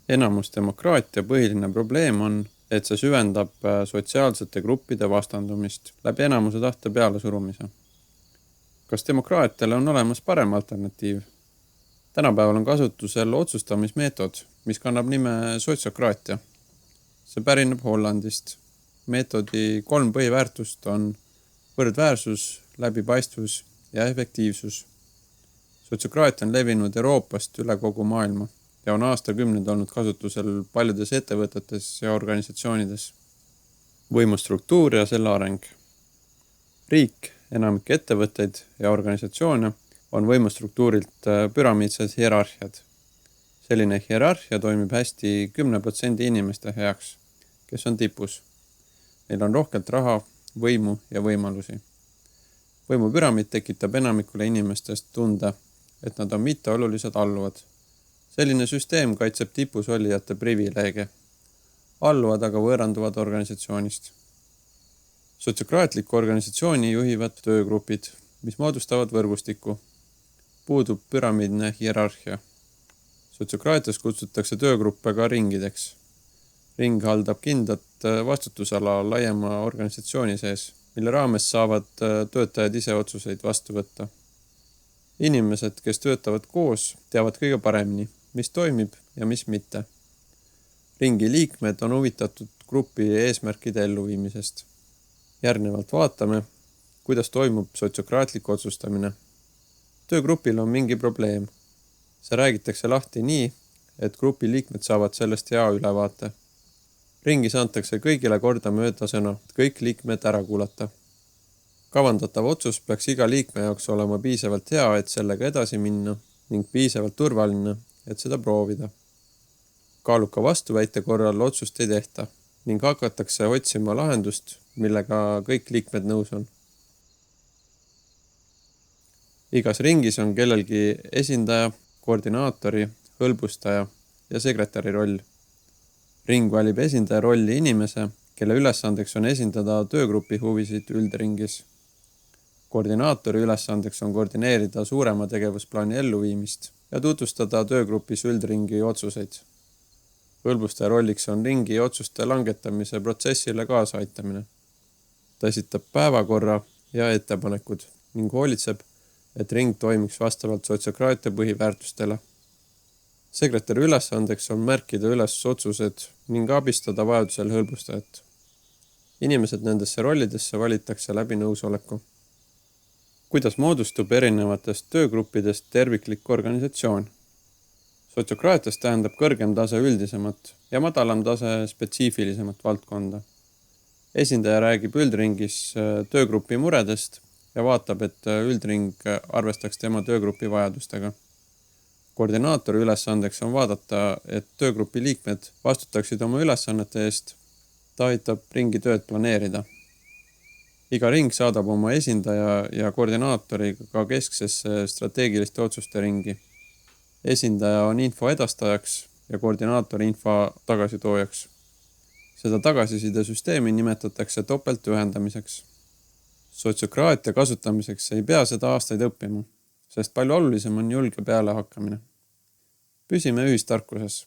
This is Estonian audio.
Enamusdemokraatia põhiline probleem on, et see süvendab sotsiaalsete gruppide vastandumist läbi enamuse tahte pealesurumise. Kas demokraatiale on olemas parem alternatiiv? Tänapäeval on kasutusel otsustamismeetod, mis kannab nime sotsiokraatia. See pärineb Hollandist. Meetodi 3 põhiväärtust on võrdväärsus, läbipaistvus ja efektiivsus. Sotsiokraatia on levinud Euroopast üle kogu maailma ja on aastakümneid olnud kasutusel paljudes ettevõtetes ja organisatsioonides. Võimustruktuur ja selle areng. Riik, enamik ettevõtteid ja organisatsioone on võimustruktuurilt püramiidsed hierarhiad. Selline hierarhia toimib hästi 10% inimeste heaks, kes on tipus. Neil on rohkelt raha, võimu ja võimalusi. Võimupüramiid tekitab enamikule inimestest tunde, et nad on mitteolulised alluvad. Selline süsteem kaitseb tipus olijate privileege. Alluvad aga võõranduvad organisatsioonist. Sotsiokraatliku organisatsiooni juhivad töögrupid, mis moodustavad võrgustikku. Puudub püramiidne hierarhia. Sotsiokraatias kutsutakse töögruppe ka ringideks. Ring haldab kindlat vastutusala laiema organisatsiooni sees, mille raames saavad töötajad ise otsuseid vastu võtta. Inimesed, kes töötavad koos, teavad kõige paremini, mis toimib ja mis mitte. Ringi liikmed on huvitatud grupi eesmärkide elluviimisest. Järgnevalt vaatame, kuidas toimub sotsiokraatlik otsustamine. Töögrupil on mingi probleem. See räägitakse lahti nii, et grupi liikmed saavad sellest hea ülevaate. Ringis antakse kõigile korda mööda sõna, et kõik liikmed ära kuulata. Kavandatav otsus peaks iga liikme jaoks olema piisavalt hea, et sellega edasi minna ning piisavalt turvaline, et seda proovida. Kaaluka vastuväite korral otsust ei tehta ning hakatakse otsima lahendust, millega kõik liikmed nõus on. Igas ringis on kellelgi esindaja, koordinaatori, hõlbustaja ja sekretäri roll. Ring valib esindaja rolli inimese, kelle ülesandeks on esindada töögrupi huvisid üldringis. Koordinaatori ülesandeks on koordineerida suurema tegevusplaani elluviimist ja tutvustada töögrupis üldringi otsuseid. Hõlbustaja rolliks on ringi otsuste langetamise protsessile kaasaaitamine. Ta esitab päevakorra ja ettepanekud ning hoolitseb, et ring toimiks vastavalt sotsiokraatia põhiväärtustele. Sekretäri ülesandeks on märkida üles otsused ning abistada vajadusel hõlbustajat. Inimesed nendesse rollidesse valitakse läbi nõusoleku. Kuidas moodustub erinevatest töögruppidest terviklik organisatsioon? Sotsiokraatias tähendab kõrgem tase üldisemat ja madalam tase spetsiifilisemat valdkonda. Esindaja räägib üldringis töögrupi muredest ja vaatab, et üldring arvestaks tema töögrupi vajadustega. Koordinaatori ülesandeks on vaadata, et töögrupi liikmed vastutaksid oma ülesannete eest. Ta aitab ringi tööd planeerida. Iga ring saadab oma esindaja ja koordinaatori ka kesksesse strateegiliste otsuste ringi. Esindaja on info edastajaks ja koordinaator info tagasitoojaks. Seda tagasiside süsteemi nimetatakse topeltühendamiseks. Sotsiokraatia kasutamiseks ei pea seda aastaid õppima, sest palju olulisem on julge pealehakkamine. Püsime ühistarkuses.